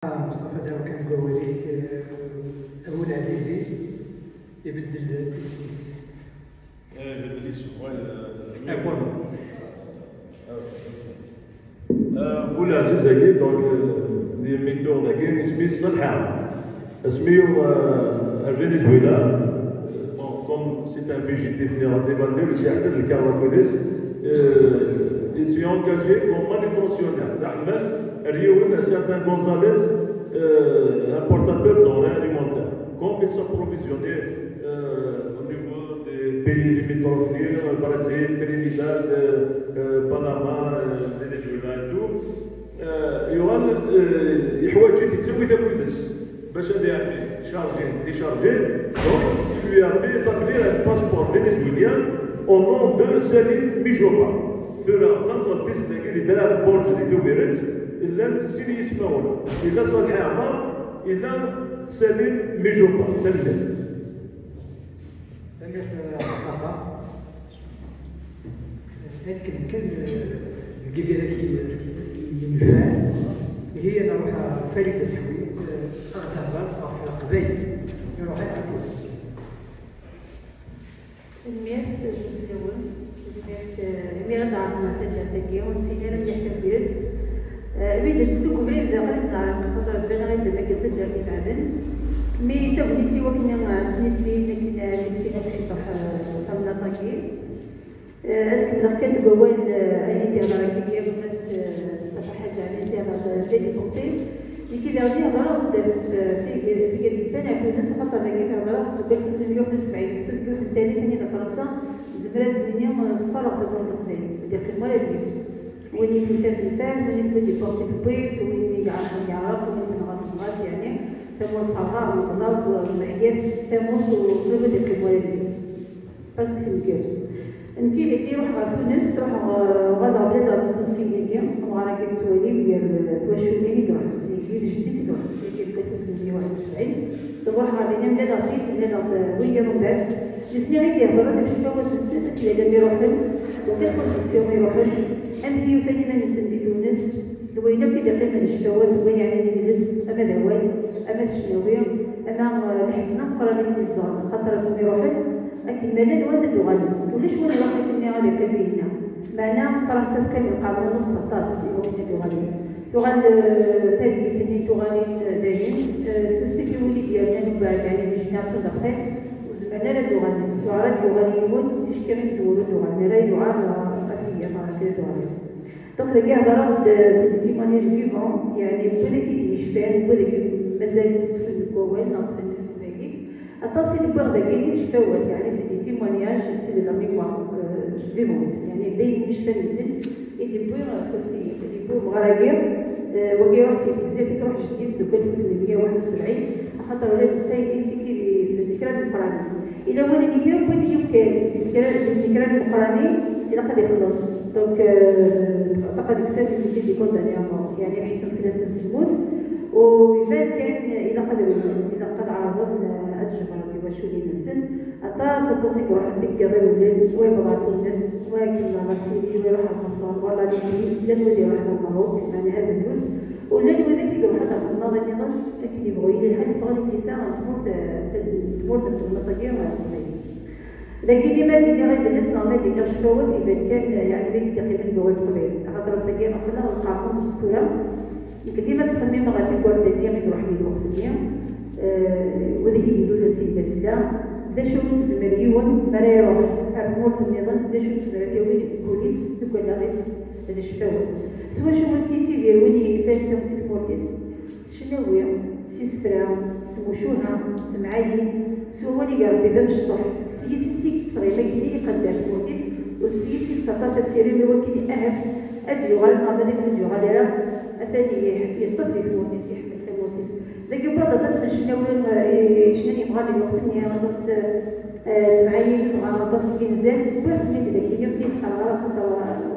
مصطفى دابا كنقول لك ابو العزيزي يبدل السويس. يبدل السويس. ابو العزيز هاكي دونك دي ميثود هاكي اسمي الصلحه اسميو الفنزويلا بون كوم سي ان فيجيتيف اللي غادي يبان لي يحضر الكارواكوليس il s'est engagé comme manutentionnaire d'Ahmed Riouen un certain Gonzalez importateur de denrées alimentaires comme ils s'approvisionnaient au niveau des pays limitrophes Brésil, Trinidad, Panama, Venezuela et tout يوان يحواج يتسوي تمويدس باش هذا يعني شارجي ديشارجي دونك lui a fait établir un passeport vénézuélien au nom de Salim Mijoba. فنقول التست اللي دار بورج اللي دويرت الا سيني يسمعون الا صالح عمر الا سليم ميجوبا تلميذ. ثاني مصطفى هذيك الكلمه المفعال هي نروح فريد تسحوي اغتبر او في قبيل نروح العكوز المياه الاول المياه عندنا تجاربيه والسيناريو اللي احتفلت بيد تدوك بريد داخل الدار خاطر بان غير دابا كتزاد لك تعبان مي تبغيتي وكنا تنسي لكن نسينا باش يطرح طابله طاكي هذاك النهار كان الجوال اللي ديال راكي بس استفى حاجه على ديال جدي بوطيل اللي كي داير هضره في الفن في الناس خاطر ذاك الهضره قالت 370 سلكو في الثاني ثاني فرنسا زبرات منهم الصلاه في القدام ديال المراديس وين في الفن وين بدي بوطي في البيت وين يعرف وين نغاط يعني تمر الفراغ والغلاظ والمحيات تمر وبدا ديال المراديس باسكو في الكاس نكي اللي يروح على تونس راح غادا بلا تنسيليا وغادا كيتسوالي ديال تواشوني كراح نسيلي جدي سي كراح نسيلي 1871 تروح غادي نمدا لطيف بلا وهي من بعد الاثنين اللي يهضروا في الشفاوة السنة اللي لم يروحوا وكان كونديسيون يروحوا ام فيو فاني ما نسن تونس دوينا كي داخل من الشفاوة دوين يعني نجلس اما دواي اما تشناوي اما الحسنة قرا لي الزهر خاطر رسم يروحوا لكن مالين وين اللغة ولاش وين راح يكون غادي كبيرنا معنا فرنسا كان القانون سطاس اللي هو اللغة ثاني فني تغالي داين تسكي ولي ديالنا من بعد يعني جينيراسيون دابخي وزعما لا اللغة يغنيون فاش كانوا يزولوا اللغة لا اللغة قافية فرنسية اللغة دونك كاع هضرات سي تيمونياج فيفون يعني بدا كيشفان بدا مازال في الكوال ناض في الناس باقي التصل بوغ داكيني تشفاوات يعني سي دي تيمونياج سي دو لا ميموار فيفونت يعني باين يشفى المدن يدي بوغ سوفيا يدي بوغ مغراكير وكيرا سي فيكسي في روح جديس دو 1871 خاطر ولات تايدي تيكي في الذكرى المقراني الى هو الذكرى كون يمكن الذكرى المقراني الى قد يخلص دونك فقد يكسب اللي يكون يعني راح يكون في الاساس الموت ويبان كان الى قد عرضنا الجبر وشولي السن حتى ستصيب روح الدكه غير ولاد ويبغى الناس ولكن راسيلي ويروح المصون ولا لا نولي راح المغرب يعني هذا الجزء ولا نولي في روح هذا في النظر نظام لكن يبغوا يلي الحل فغادي في ساعه تموت المطاقيه ولا لكن لما دينا غير الناس ما دينا شفاوات يبان كان يعني ذيك تقريبا جواد صغير خاطر ساكي قبلنا القانون والسطوره يمكن ديما تخمم غادي الكورد ديالي يروح لي الوقت وذاك يقولوا لنا سيدنا في الله ذا شو نزمر يوم مرا يروح أرمور في النظام ذا شو نزمر في وين البوليس دوك لاغيس هذا الشفاوة سوا شو سيتي ديال وين يفات في مورتيس شناوية سي سفرا سموشوها سمعايين سوا وين يقرب إذا مشطوح سيسي تصغير ما كيدي يقدر في مورتيس والسيسي تسطى السيري اللي هو كيدي أهف أديو غالنا بدك نديو غالي أثاني يطفي في مورتيس يحمل في مورتيس لكن بعد تصل شنو يبغى لي وقتني انا تص معين انا تصل كنزال وبعد من ذاك يفدي القرار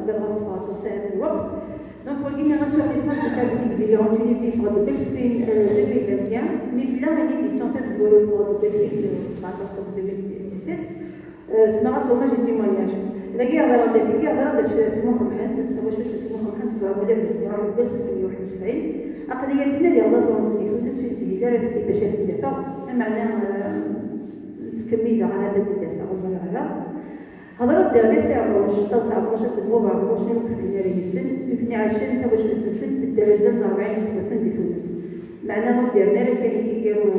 ضربت في الوقت دونك ولكن غنسوي الفرق تاع ليكزيلي اون تونيزي في 2021 مي في لا ليديسيون تاع زوالو في 2017 2017 سما سوما جي تيمونياج لقي هضره في سموحه محمد واش سموحه محمد صار ولا في 1971 اقليتنا ديال فرنسا في تونس سويسرا دارت كيفاش الدفاع معناها تكمل على هذا الدفاع وزرعها هضرت ديالي في 19 نوفمبر 24 سنه السن في 20 تا واش نتسن في الدرجه 40 سنه في تونس معناها ديالنا كان كيديروا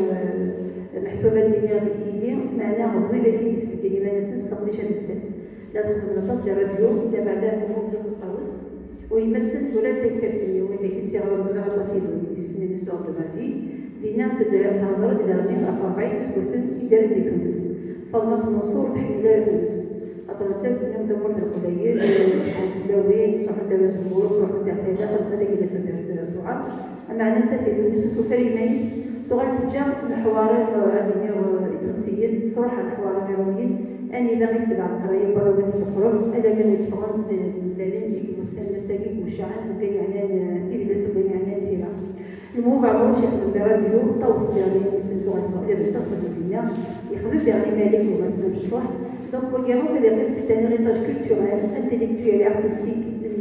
الحسابات ديالنا مثيليه معناها بغينا كيديس في الكلمه ناس تقديش هذا السن لا تخدم الطاس ديال الراديو لا بعدا نوفل الطاوس ويمثل ولا تكفي وإذا كنتي غير زرع القصيد وكنتي سنين ليستوار دو مافي لينا في الهضره ديال الغنيم افرعي سكوسن يدار دي تونس فما المنصور تحميلها تونس أطلعت من دمر القبائل الدولية صاحب دار الجمهور صاحب دار ثلاثة أصلا كذا في الدعاء أما عندنا سافي تونس وفري نايس تغير تجاه الحوار الدنيا التونسيين تروح الحوار اليوميين أني إذا غير تبع القراية برا بس الخروج أنا من الفرن الفلان يكون مساكين وشعان وكان يعني كذا بس وكان يعني فيها المهم بعمر شيخ الراديو طوس ديالي يسندوا على المغرب تاخذ الدنيا يخدم ديالي مالك وغسل مشروع دونك ويقولوا كذا سي ان هيريتاج كولتورال انتيليكتويال ارتستيك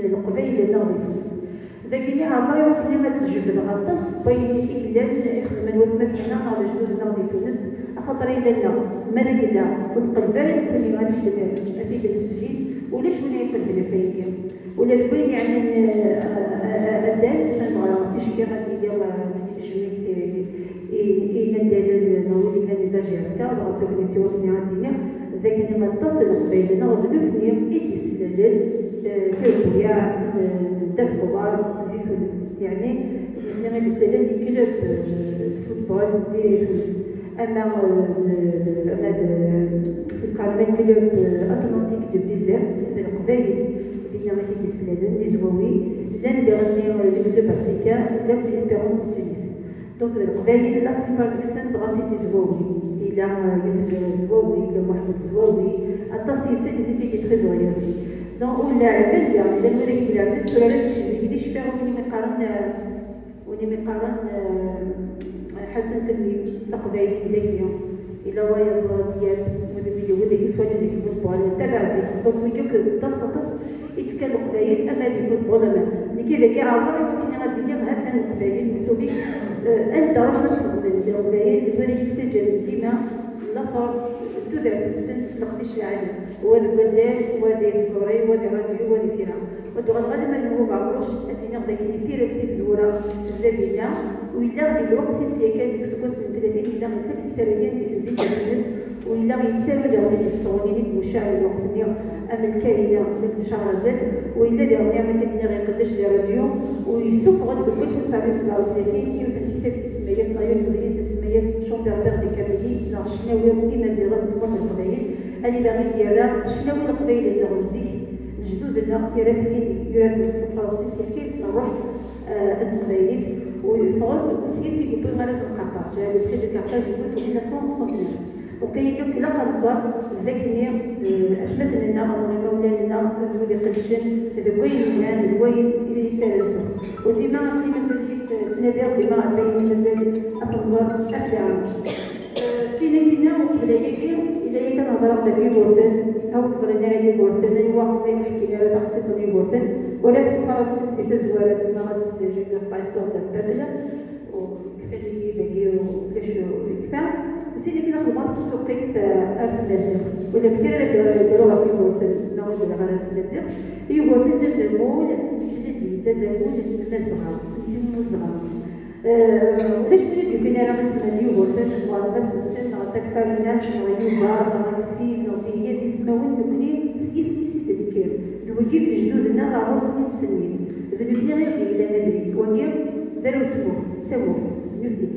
القبائل اللي ناضي في مصر ذاك اللي عطاو كل ما تسجل غطاس بين كيلان يخدم مثلنا على جدود ناضي في تونس خاطر إلا ما نقلا ونقلبان اللي غادي هذيك السفين ولاش ولا يقلب فيا ولا تبين يعني الدال ما عرفتش كيف غادي يدير تجميل إلى الدال نوري لنا داجياسكا ولا تولي توفني عندنا ذاك اللي ما اتصل بيننا وظلفني إيدي السلال كيربيا دفقوار في تونس يعني إحنا غادي السلال كلوب فوتبول في تونس أما إسرائيل كلوب أتلانتيك دو ديزيرت القبائل اللي غادي السلال لي زواوي لان اللي غني لي كلوب أفريكان لا في إسبيرونس دو تونس دونك القبائل لا بليبار دو سنت غاسيتي زواوي إلى يوسف زواوي إلى محمد زواوي التصيد سيدي كي تريزوري أوسي دونك ولا عبد يعني لا نوريك العبد ولا لا تشوفي شفاه وني مقارن حسن تميم القبائل ذاكيه الى وايض ديال وذي يسوى لي زيك الفوتبول تبع زيك دونك ويقولك تص يتفكر القبائل اما دي الفوتبول اما اللي كيف كاع عبر ولكن غادي ندير هاد القبائل مسوبي انت روح نخدم القبائل اللي تسجل ديما الاخر تذاع في السن تسلقديش العالم وهذا بلدان وهذا زوري وهذا راديو وهذا فيرا ودو غنغالب ما نهو بعروش أنتي ناخذ كي فيرا سيب زورا تبدا وإلا غادي الوقت في السياكات ديك سكوس من 30 إلا غنتسال السرايات اللي في البيت الناس وإلا غيتسالوا ديال غادي تصوني لك مشاعر الوقت اليوم أما الكائنة ديك شهرزاد وإلا ديال ما كدير غيقداش ديال راديو ويسوق غادي كل صافي 37 كيف الكتاب السمايات نغير المدرس السمايات شومبير بير دي كابيلي ناغ شناوي كيما زيرو تبقى القبائل اللي باغي ديالها شناوي القبائل اللي غنزيك جدودنا يرافق الفرنسيس كيف كيسمى روح القبائل ويفرض السياسي يقول ما لازم نقطع جا لو بري دو كارتاج يقول في 1939 وكيجيب إلى قنصر ذاك النير أحمد لنا مولانا ذو قدشن ذوين ذوين يسالسو وديما قبل مازال تنادى ديما غادي مازال أتنظر أبداع سينا وبداية إلا كان هضر دابا يورثن أو تزرينا على يورثن اللي واقف يحكي لنا تقصيت يورثن ولا تسمع في تزوار سما غاس جيب بايستور تاع البابلا وكفالي داكي وكاش يكفى سيدي كده في مصر سوقيت ألف نازل ولا كثير داروها في يورثن نعود إلى غرس نازل يورثن تزامون جديد تزامون المزرعة المزرعة ولاش تريد فينا راه مسمى اليوغورثن بس السن تكفى الناس نغيوبا نغسيل هي اللي يسمعون بكلي سيسي تذكر دوكيف جدودنا راه سنين سنين ذنبني غير إلى نبري وكيف داروا تموت تموت نبني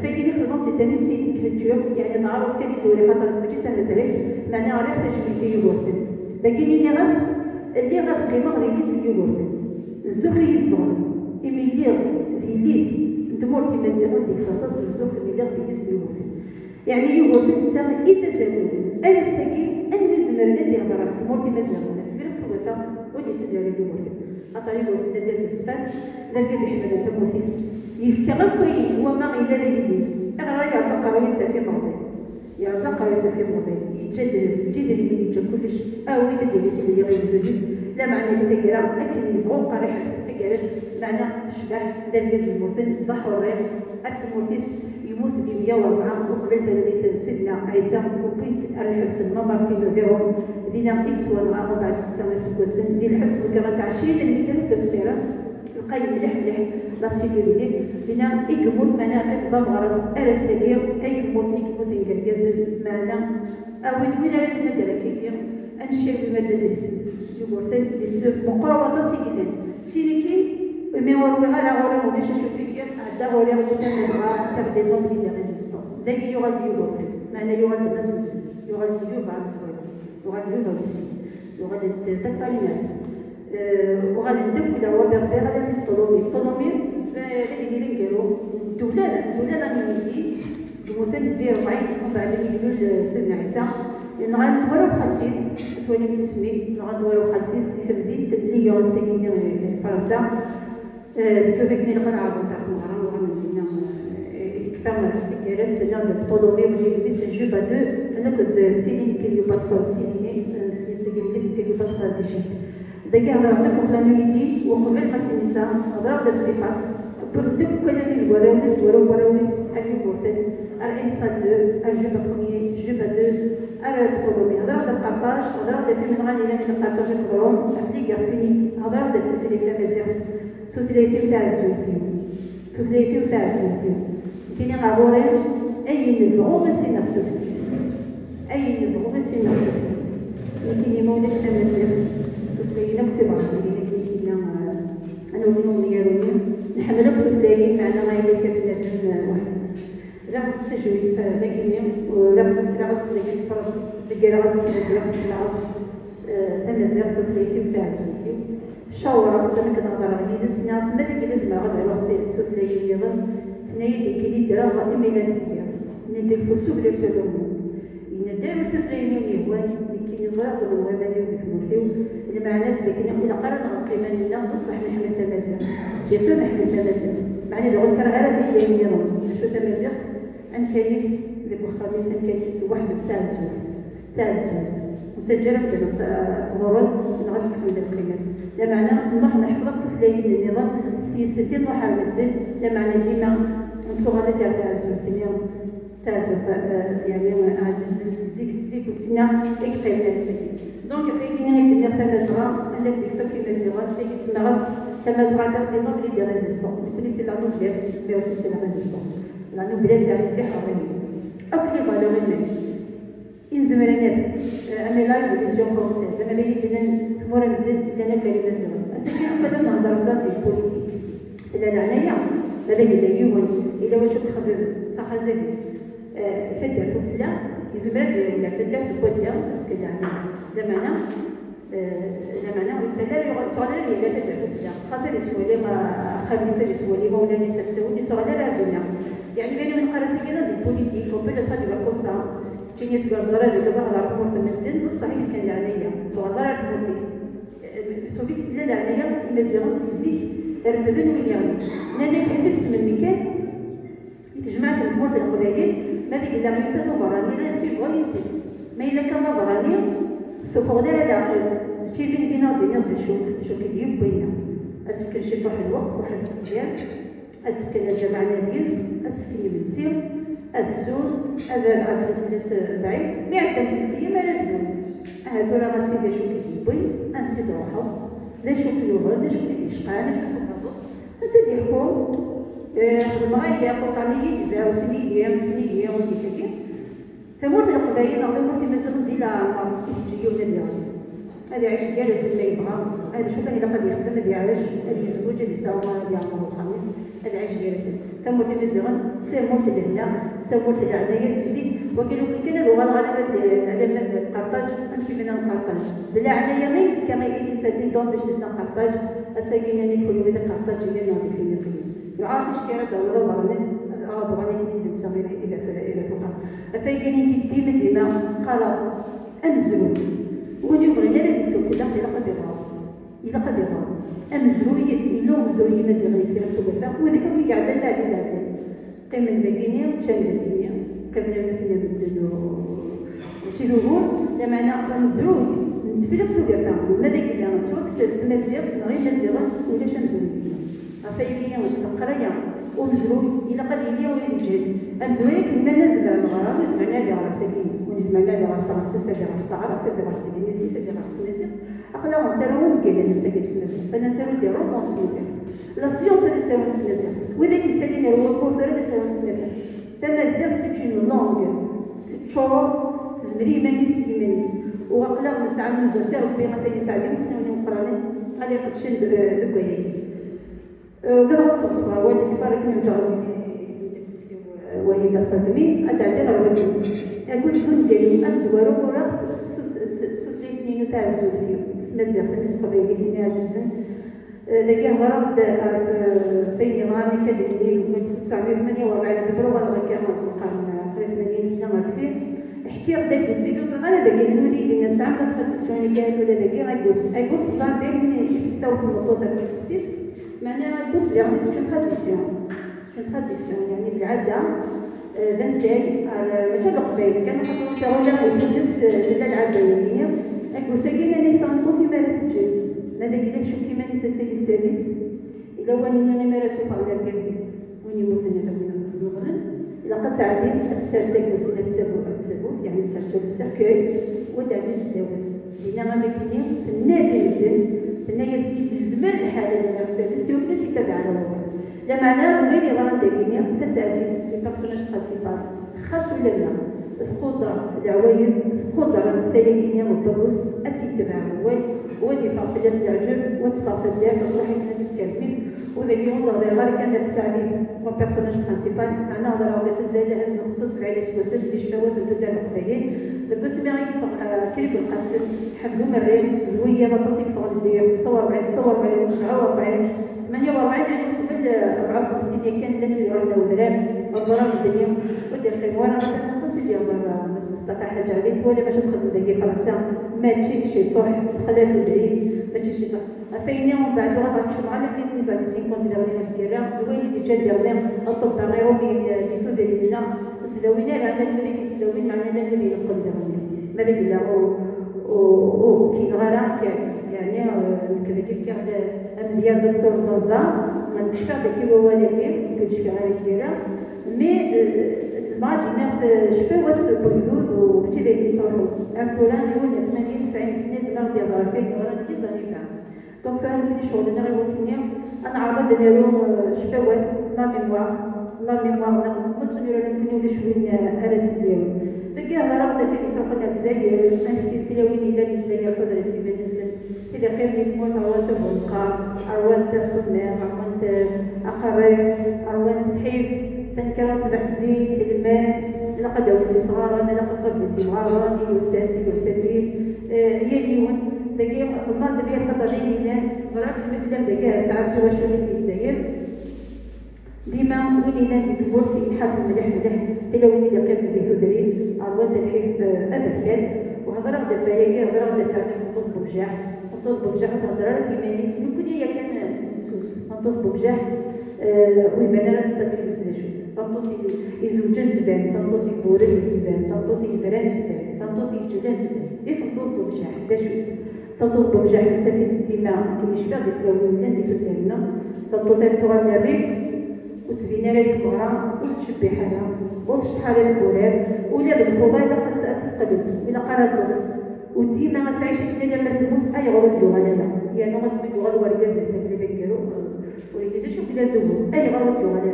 فايدين في المنطقة تاني سيتي كلتور يعني نعرف كان يدوري خاطر ما جيت انا زعيم معناها راه تجميل يوغورثن لكن اللي غاس اللي غا القيمة غير يس اليوغورثن الزوخي يصدر إميلير في ليس تمر في مزيغون ديك ساطاس الزوخ ميليغ في جسم يوغورثن يعني يوغورثن نتا إذا زادوا أنا الساكن أنا مزمر ندي هضرة تمر في مزيغون في فرق صوتا ودي تدير يوغورثن خاطر يوغورثن داكاز السفان داكاز يحمل الفموثيس يفكا غير هو ما غيدا لا يدير أنا راه يعتقد راه يسافي مرضي يرزق يسافر موديل يتجدد من يتجا كلش اوي تديري في اللي غير دوزيس لا معنى الفكره اكل يبغوا قريح فكره معنى تشبه دلبز الموثن ضحوا الريح الثمورتيس يموت في 104 وقبل ثلاثة سيدنا عيسى وبيت الحبس الممرتين ديالهم دينا اكس ولا بعد 6 سنين ديال الحبس كما تعشيد المثال التفسير القيم مليح مليح لا سيكوريتي بنا يكمل مناقب بمغرس ارساليه اي كموثني كموثين كالجزل معنا او يدوين على دينا دراكيكيا انشئ بماده الاسمس يقول ديس مقاومه سيدنا سينيكي مي وروي على غوري وباش شوفيكيا عدا غوري وتنزع تبدا نوبلي دي ريزيستون داكي يغادي يقول معنا يغادي الناس يغادي يوبا مسؤول يغادي يوبا بالسيد يغادي تكفى الناس وغادي ندوي هو بيغدي غادي الطوموبيل اللي نديرو الدوله نيجي المثل ديال 40 ومن بعد يجوز سيدنا عيسى لان غندورو خالتيس سواني تسمي غندورو خالتيس اللي تبدي اللي ساكنين في فرنسا كيفاش نقرا تاع المغرب وغندينا كفانا في كراس لا الطوموبيل اللي بيس جوبا دو انا كنت سيني كيلو باترو سيني سيني كيلو باترو ديجيت داكي هضرنا في لانوليتي وقبل قاسينيسا هضرنا في الصفات بردك كلامي الوراوس وراوس اليوبوثن الانسان 2 الجوبا بروميي جوبا 2 الطولومي هضرنا في القرطاج هضرنا في من غادي لنا القرطاج الكروم افليكا فينيك هضرنا في الفلامازيغ توثلاثي تاع الزوفين توثلاثي تاع الزوفين كاين غابورين اي نبغو مسينا في اي نبغو مسينا في كاين مولاش تمازيغ تلاقينا كتبع تلاقينا انا ونوم ياروني نحملك تلاقي معنا ما يدير كبنات واحد لا تستجوي فلاقيني ولا راس تلاقي فرنسيس تلاقي راس مزيان راس تمازيغ تلاقي تاع زوجي شاورة زعما كنهضر على يدس ناس ما ديك لازم غادي راس تلاقي يضل هنايا ديك اللي دراها ايميلاتيه ندير فوسو بلا سلومون داروا التفرينيون يهوان كي يزرق الواماني ويفهموا اللي مع ناس اللي كنا إلا قررنا القيمة لله بصح نحمل تمازيغ ياسر نحمل تمازيغ معني لو كان عربي يميرون شو تمازيغ أن كنيس ذاك الخميس أن كنيس واحد تاع الزول وتجرب تمرن نغسك سند القياس لا معنى نروح نحفظك في فلاين النظام السياسة نروح على المدن لا معنى ديما انتو غادي دير تاع الزول في اليوم يعني عزيز زيك كنتنا اكثر نفسك دونك فايقين غيدير تمازغه انا في كسب كيمازيغه في اسمها غاس تمازغه دار دي نوبلي دي ريزيستون كونيسي لا نوبليس مي اوسي سي لا ريزيستونس لا نوبليس يعني دي حريه اكلي فالور الناس انزمر انا لا ريفوليسيون فرونسيز انا اللي بدنا تمر مدن لنا كلمه زمان اسكي بدا نهضر بلاصي بوليتيك الا هنايا هذا يديون الا واش تخدم صح زين فدر في فلا يزمرات ولا فدر في بوديا باسكو لا معنى ويتسالى سؤال اللي لا تدع في فلا خاصه اللي تولي ما خميسه اللي تولي مولا نساء ساوني تغادر علينا يعني بين من قراسي كذا زي بوليتيك وبين تدعو كوم سا كاين في الزرار اللي دابا هضر في المدن والصحيح كان عليا تغادر في المدن سوفيت لا عليا مزيان سيزيك ربدن ويليام نادي كنت من المكان يتجمع في الامور في القبائل ما بيك الا ما يسالوا براني غير سي بغا يسال ما الا كان براني سوفو غير داخل شي بين بينا دينا شو كيدير بينا اسكن شي واحد الوقت واحد الاختيار اسكن الجامعه ناديس اسكن المنسير السود هذا العصر الناس بعيد ما يعدل في التيام ما راه هذو راه غاسي شو كيدير انسي روحو لا شو كيوغل لا شو كيشقى لا شو كيهبط نزيد يحكم المغاية قطانية إذا وثنية مسنية وديكاكي ثمورة القبائل أو ثمورة المزغ دي لا تجيو من اليوم هذا عيش جالس ما يبغى هذا شو كان إذا قد يخدم هذا عايش هذا يزوج هذا يساوي هذا يعمر الخميس هذا عيش جالس ثمورة المزغ ثمورة الهنا ثمورة العناية سيزيد وقالوا كي كان لغة الغلبة على القرطاج أمشي من القرطاج بلا عناية ما يمكن كما يلي سادين دون باش تبدا القرطاج الساكنة يدخلوا بهذا القرطاج هي ناضي في المكان يعرف اش كيرد ولا ضرنت غاضب عليه اللي تسمي الى فوق فايقين ديما قال امزرو وني بغينا اللي توكل الا قد يغار امزرو يلوم زوي مازال يفير توكل وهذاك اللي قاعد لا قيم الدنيا كان الدنيا كمل مثلنا بدل وشي ظهور لا معنى مزروج نتفرق في القفا ماذا قلنا توكسس مزيغ غير مزيغة ولا شمزوج عفايقية وتقرية ومزروج إلا قد يلي ويجد الزويك ما نزل على الغرام نزمعنا لي على ساكين ونزمعنا لي على فرنسا تدي على الصعرة تدي على السكينيسي تدي على السميزيغ أقلا نتساوي مكيلا نستاكي السميزيغ فأنا نتساوي دي رومون السميزيغ لا سيونس اللي تساوي السميزيغ وذاك التالي نروى الكونفير اللي تساوي السميزيغ تمازيغ سيت اون لونغ تشور تزمري إيمانيس وأقلا نسعى من زاسي ربي غادي يساعدني سنوني وقراني غادي يقدشن دكوياك ودابا غتصبصبها والدي كفارك نرجعو وهي صدمي أتعدي غير وكوس أكوس كون ديالي أتزوارو ورا سوتلي فنينو تاع الزول فيه مزيان بالنسبة لي فيني عزيزا ذاك مرض فين راني كديرني في 1948 بدرو غادي كان القرن قريب 80 سنة غادي فيه حكي داك السيدو صغار داك نولي دينا ساعة ما تخدسوني كان ولا داك غايبوس صغار داك يستوى في المطوطة في التخصيص معناها غايبوس لي غادي سكون تراديسيون يعني بالعادة دنساي ماشي القبائل كانوا يحطوا ولا الناس لا العدوانية أكو ساكين أنا فهمتو في مالك الجيل ماذا قلت شو كيما نسيت السادس إلا واني أنا مارسو على الكاسيس واني مثلا تبغينا في المغرب إلا قد تعدي السرساك وسيلة التابوت يعني تسرسو السيركوي وتعدي السداوس لأن ما كاينين في النادي جدا في الناس اللي تزمر الحالة ديال السادس يوم تتابع على الوضع لا معناه غير يغرى داكينيا تسالي لي بيرسوناج برينسيبال خاص ولا لا القدرة العوايد القدرة السالكينيا والدروس أتيتبع ودي فرق الناس العجب وتفرق الدار تصلح الناس كالميس وذاك ينظر غير كان نفس عريف كون بيرسوناج برينسيبال معناه هضر على الزايدة هذا الخصوص على سواسات اللي شفاوات البلدان القبائلين بس ما ينفع كلب القاسم حمدو مريم الوية ما تصيب فوق الدير 49 47 47 48 يعني قبل 54 كان لن يرون ودرام الضرام الدنيا ودير وانا مثلا نقص ديال الناس مصطفى حاجه عليك ولا باش تخدم داكي فرنسا ما تشيش شي طوح خلاف بعيد ما تشيش شي طوح فايني ومن بعد غادي نمشيو على بيت نزال 50 ديال الكرا الوالد اللي جا ديال الطب غيرومي اللي فودي لنا تداوينا على الملك يتداوي معنا الذي يقول داوينا ماذا قلنا او كاين غير يعني كيف كان ديال دكتور زازا نكشف داك الوالدين كنشوف على كبيره مي زعما دينا شفاوات البردود وكنتي دايرين تروحوا الفلان ولا 80 90 سنه زعما ديال رافيك راه كي زانيفا دونك انا ملي شغل انا غوتني انا عرض نارو شفاوات لا ميموار متنير يمكن ولا شويه ارات ديالو فكاع راه في تروحنا الجزائر في تلاوين الى الجزائر قدرت تبان السن إذا كان يتموت أروان تبقى أروان تصمير أروان أقرب أروان تحيف تنكر صبح زيت في الماء لقد أولي صغارا لقد قبلت مغارا يوسافي هي اليون ذاكي الماضي ديال الخطرين هنا زرعت المثلم ذاكي ساعات واش في الجزائر ديما ولينا في البور في حافل مليح تلاوين اللي قيم في ثدرين أروان تحيف أبكال وهضر غدا فايقي هضر غدا فايقي نطلب بجاح نطلب بجاح تهضر في مانيس لو كل هي كان نسوس نطلب بجاح ويبان راه ستاتيوس داشوس تنطوطي يزوجن تبان تنطوطي بورد تبان تنطوطي بران تبان تنطوطي جلان تبان إيه نطلب بجاح داشوس تنطلب بجاح نتسافي ديما كيشفى ديك الأولاد اللي في الدارنا تنطوطي تغني الريف وتبين لها الكره وتشبي حالها وتشطح على الكراب ولا بالخوبه الا قد تقلب الا قرات وديما غتعيش حتى لما تموت اي غلط يغلى يعني غتسمي غلط ورقاز يسافر داكيرو ولكن شوف بلا دبو اي غلط يغلى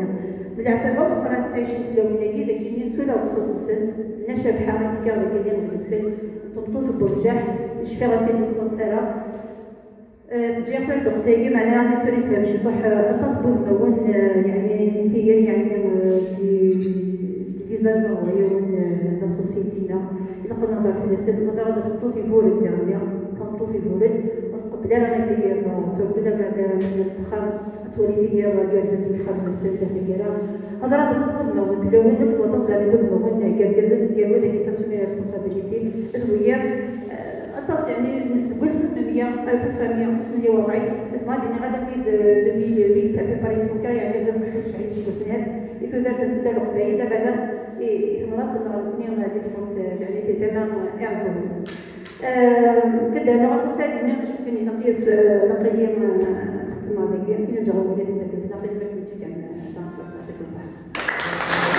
بالعفافه وقرات تعيش في الاولانيه داكين سولا وصوت السد نشا بحال هكا داكين الفل تمطوط بالرجاح شفي غسيل التصيره تجي فرد قصيرة معناها نتوري فيها شي طوح تصبر مون يعني انتيجي يعني فيزاج مغيون لا سوسيتينا إلا قد نهضر في الناس نهضر نحطو في فورد ديالنا كنحطو في فورد وتقبل رانا داير سورتو لا بعد من الفخار تولي هي كارزة الفخار من السلسة ديالها هضر تصبر مون تلونك وتصدر لك مون كارزة ديالو داك تسمي تما دينا غادا ميد 2008 تاع بريد فوكا يعني لازم نخصص في عيد سنوات يثوث في الدار القبائل دابا هذا يتمرض نغني هذه الفرصه يعني في ثمن اعزوم كذا نغطي ساعتين نشوفني نقيس نقيم اختما ديالي كاين جواب ديال التكليف نقيم باش نمشي كان دانسر يعطيك الصحه